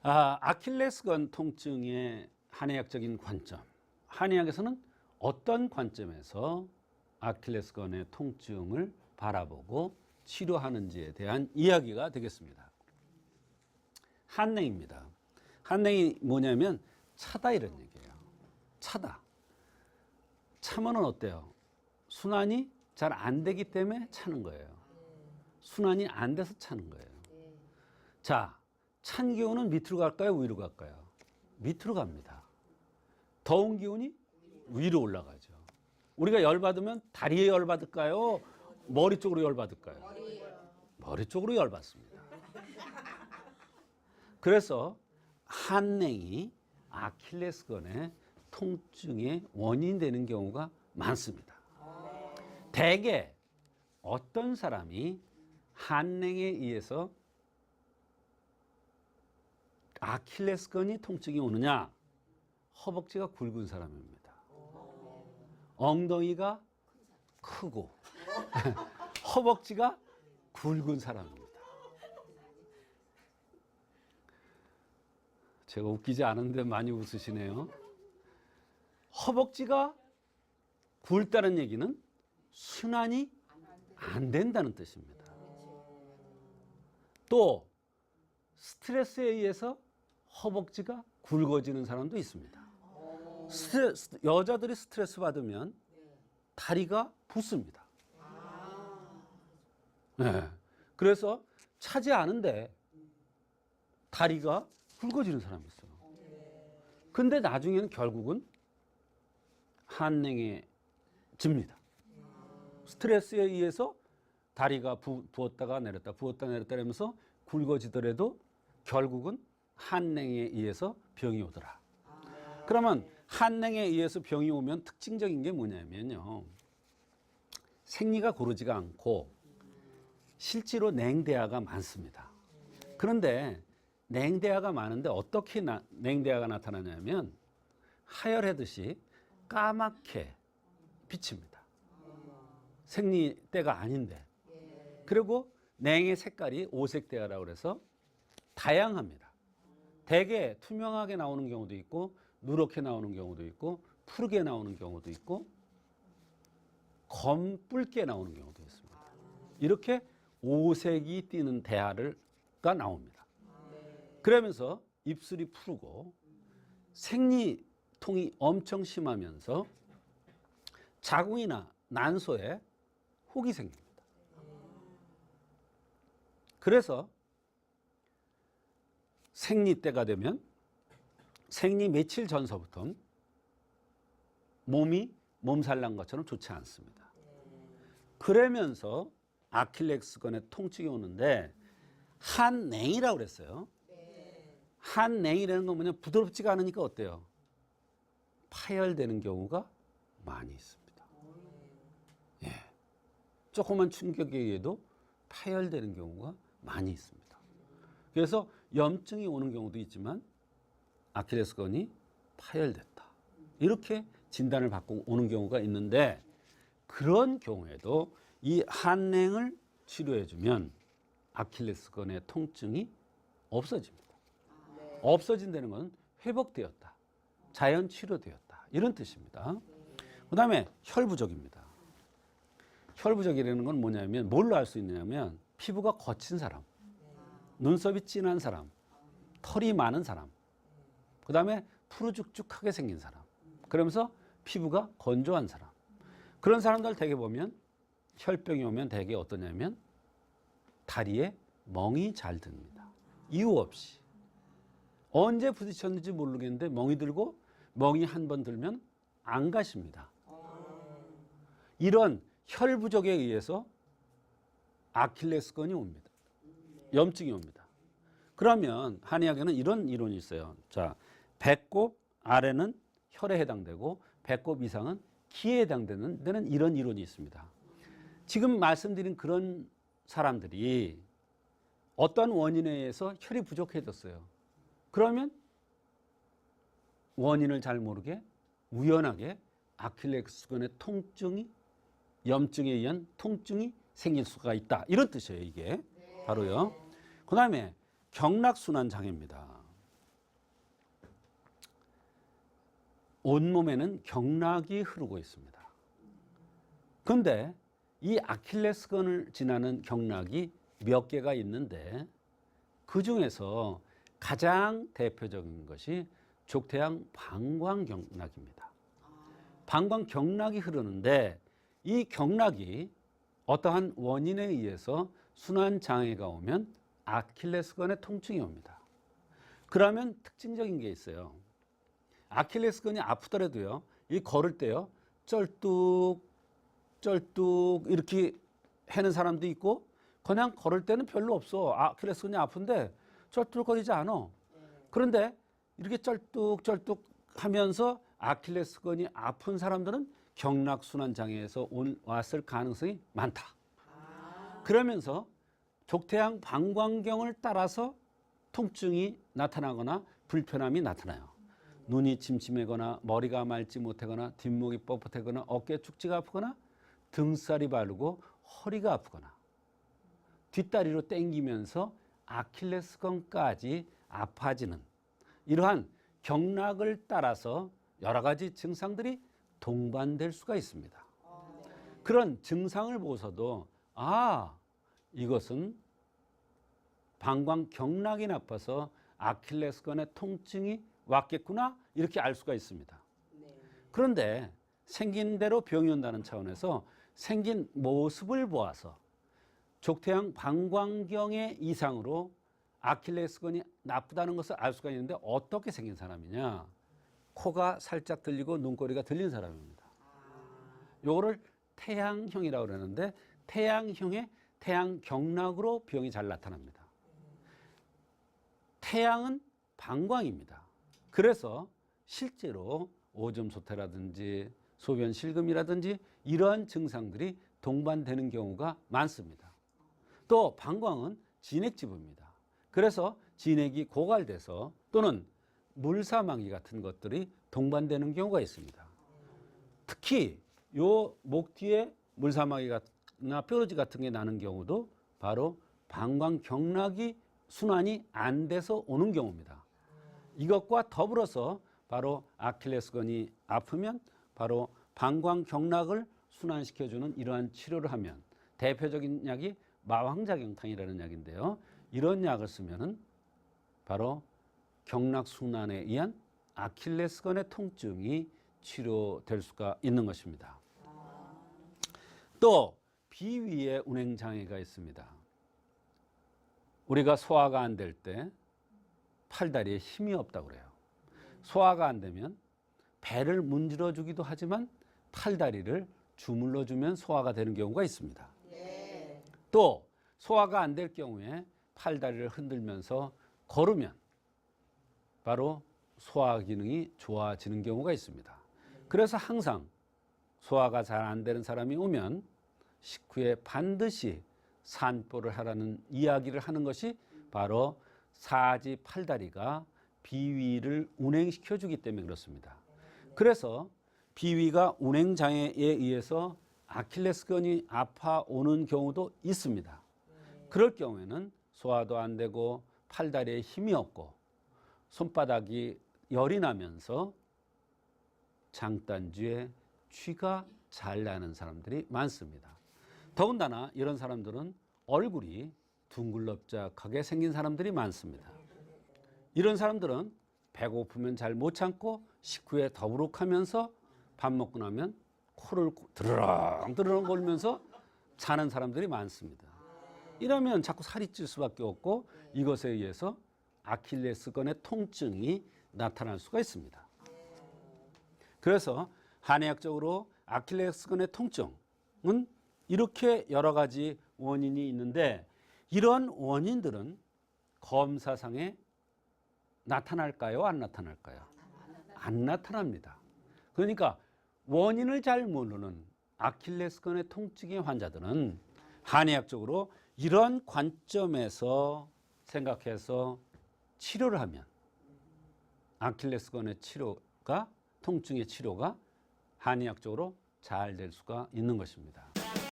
아킬레스건 통증의 한의학적인 관점. 한의학에서는 어떤 관점에서 아킬레스건의 통증을 바라보고 치료하는지에 대한 이야기가 되겠습니다. 한냉입니다. 한냉이 뭐냐면 차다 이런 얘기예요. 차다. 차면은 어때요? 순환이 잘 안 되기 때문에 차는 거예요. 순환이 안 돼서 차는 거예요. 자, 찬 기운은 밑으로 갈까요? 위로 갈까요? 밑으로 갑니다. 더운 기운이 위로 올라가죠. 우리가 열받으면 다리에 열받을까요? 머리 쪽으로 열받을까요? 머리 쪽으로 열받습니다. 그래서 한냉이 아킬레스건의 통증의 원인이 되는 경우가 많습니다. 대개 어떤 사람이 한냉에 의해서 아킬레스건이 통증이 오느냐? 허벅지가 굵은 사람입니다. 엉덩이가 크고 허벅지가 굵은 사람입니다. 제가 웃기지 않은데 많이 웃으시네요. 허벅지가 굵다는 얘기는 순환이 안 된다는 뜻입니다. 또 스트레스에 의해서 허벅지가 굵어지는 사람도 있습니다. 여자들이 스트레스 받으면 다리가 붓습니다. 네. 그래서 차지 않은데 다리가 굵어지는 사람이 있어요. 근데 나중에는 결국은 한냉에 집니다. 스트레스에 의해서 다리가 부었다가 내렸다 부었다 내렸다 하면서 굵어지더라도 결국은 한냉에 의해서 병이 오더라. 그러면 한냉에 의해서 병이 오면 특징적인 게 뭐냐면요. 생리가 고르지가 않고 실제로 냉대화가 많습니다. 그런데 냉대화가 많은데 어떻게 냉대화가 나타나냐면 하열하듯이 까맣게 비칩니다. 생리 때가 아닌데. 그리고 냉의 색깔이 오색대화라고 해서 다양합니다. 대개 투명하게 나오는 경우도 있고 누렇게 나오는 경우도 있고 푸르게 나오는 경우도 있고 검붉게 나오는 경우도 있습니다. 이렇게 오색이 띠는 대화가 나옵니다. 그러면서 입술이 푸르고 생리통이 엄청 심하면서 자궁이나 난소에 혹이 생깁니다. 그래서 생리 때가 되면 생리 며칠 전서부터 몸이 몸살 난 것처럼 좋지 않습니다. 그러면서 아킬레스건에 통증이 오는데 한냉이라고 그랬어요. 한냉이라는 건 뭐냐? 부드럽지가 않으니까 어때요? 파열되는 경우가 많이 있습니다. 예. 조그만 충격에 의해도 파열되는 경우가 많이 있습니다. 그래서 염증이 오는 경우도 있지만 아킬레스건이 파열됐다. 이렇게 진단을 받고 오는 경우가 있는데 그런 경우에도 이 한냉을 치료해주면 아킬레스건의 통증이 없어집니다. 없어진다는 건 회복되었다. 자연 치료되었다. 이런 뜻입니다. 그 다음에 혈부족입니다. 혈부족이라는 건 뭐냐면 뭘로 알 수 있느냐면 피부가 거친 사람, 눈썹이 진한 사람, 털이 많은 사람, 그 다음에 푸르죽죽하게 생긴 사람, 그러면서 피부가 건조한 사람. 그런 사람들 대개 보면 혈병이 오면 대개 어떠냐면 다리에 멍이 잘 듭니다. 이유 없이. 언제 부딪혔는지 모르겠는데 멍이 들고 멍이 한 번 들면 안 가십니다. 이런 혈부족에 의해서 아킬레스건이 옵니다. 염증이 옵니다. 그러면 한의학에는 이런 이론이 있어요. 자, 배꼽 아래는 혈에 해당되고 배꼽 이상은 기에 해당되는 데는 이런 이론이 있습니다. 지금 말씀드린 그런 사람들이 어떤 원인에 의해서 혈이 부족해졌어요. 그러면 원인을 잘 모르게 우연하게 아킬레스건의 통증이 염증에 의한 통증이 생길 수가 있다. 이런 뜻이에요, 이게. 바로요. 그 다음에 경락순환 장애입니다. 온몸에는 경락이 흐르고 있습니다. 그런데 이 아킬레스건을 지나는 경락이 몇 개가 있는데 그 중에서 가장 대표적인 것이 족태양 방광경락입니다. 방광경락이 흐르는데 이 경락이 어떠한 원인에 의해서 순환장애가 오면 아킬레스건의 통증이 옵니다. 그러면 특징적인 게 있어요. 아킬레스건이 아프더라도요, 이 걸을 때요, 쩔뚝 이렇게 하는 사람도 있고, 그냥 걸을 때는 별로 없어. 아킬레스건이 아픈데 쩔뚝거리지 않아. 그런데 이렇게 쩔뚝 하면서 아킬레스건이 아픈 사람들은 경락순환장애에서 왔을 가능성이 많다. 그러면서 족태양 방광경을 따라서 통증이 나타나거나 불편함이 나타나요. 눈이 침침하거나 머리가 맑지 못하거나 뒷목이 뻣뻣하거나 어깨 축지가 아프거나 등살이 바르고 허리가 아프거나 뒷다리로 당기면서 아킬레스건까지 아파지는 이러한 경락을 따라서 여러 가지 증상들이 동반될 수가 있습니다. 그런 증상을 보고서도 이것은 방광경락이 나빠서 아킬레스건의 통증이 왔겠구나 이렇게 알 수가 있습니다. 그런데 생긴 대로 병이 온다는 차원에서 생긴 모습을 보아서 족태양 방광경의 이상으로 아킬레스건이 나쁘다는 것을 알 수가 있는데 어떻게 생긴 사람이냐? 코가 살짝 들리고 눈꼬리가 들린 사람입니다. 요거를 태양형이라고 그러는데 태양형의 태양경락으로 병이 잘 나타납니다. 태양은 방광입니다. 그래서 실제로 오줌소태라든지 소변 실금이라든지 이러한 증상들이 동반되는 경우가 많습니다. 또 방광은 진액지부입니다. 그래서 진액이 고갈돼서 또는 물사마귀 같은 것들이 동반되는 경우가 있습니다. 특히 요 목 뒤에 물사마귀나 뾰루지 같은 게 나는 경우도 바로 방광경락이 순환이 안 돼서 오는 경우입니다. 이것과 더불어서 바로 아킬레스건이 아프면 바로 방광경락을 순환시켜주는 이러한 치료를 하면 대표적인 약이 마황자경탕이라는 약인데요. 이런 약을 쓰면은 바로 경락순환에 의한 아킬레스건의 통증이 치료될 수가 있는 것입니다. 또 비위에 운행장애가 있습니다. 우리가 소화가 안 될 때 팔다리에 힘이 없다고 그래요. 소화가 안 되면 배를 문질러 주기도 하지만 팔다리를 주물러 주면 소화가 되는 경우가 있습니다. 또 소화가 안 될 경우에 팔다리를 흔들면서 걸으면 바로 소화 기능이 좋아지는 경우가 있습니다. 그래서 항상 소화가 잘 안 되는 사람이 오면 식후에 반드시 산보를 하라는 이야기를 하는 것이 바로 사지 팔다리가 비위를 운행시켜 주기 때문에 그렇습니다. 그래서 비위가 운행장애에 의해서 아킬레스건이 아파오는 경우도 있습니다. 그럴 경우에는 소화도 안 되고 팔다리에 힘이 없고 손바닥이 열이 나면서 장단지에 쥐가 잘 나는 사람들이 많습니다. 더군다나 이런 사람들은 얼굴이 둥글럽작하게 생긴 사람들이 많습니다. 이런 사람들은 배고프면 잘 못 참고 식후에 더부룩하면서 밥 먹고 나면 코를 드르렁 걸면서 자는 사람들이 많습니다. 이러면 자꾸 살이 찔 수밖에 없고 이것에 의해서 아킬레스건의 통증이 나타날 수가 있습니다. 그래서 한의학적으로 아킬레스건의 통증은 이렇게 여러 가지 원인이 있는데 이런 원인들은 검사상에 나타날까요? 안 나타날까요? 안 나타납니다. 그러니까 원인을 잘 모르는 아킬레스건의 통증의 환자들은 한의학적으로 이런 관점에서 생각해서 치료를 하면 아킬레스건의 치료가 통증의 치료가 한의학적으로 잘 될 수가 있는 것입니다.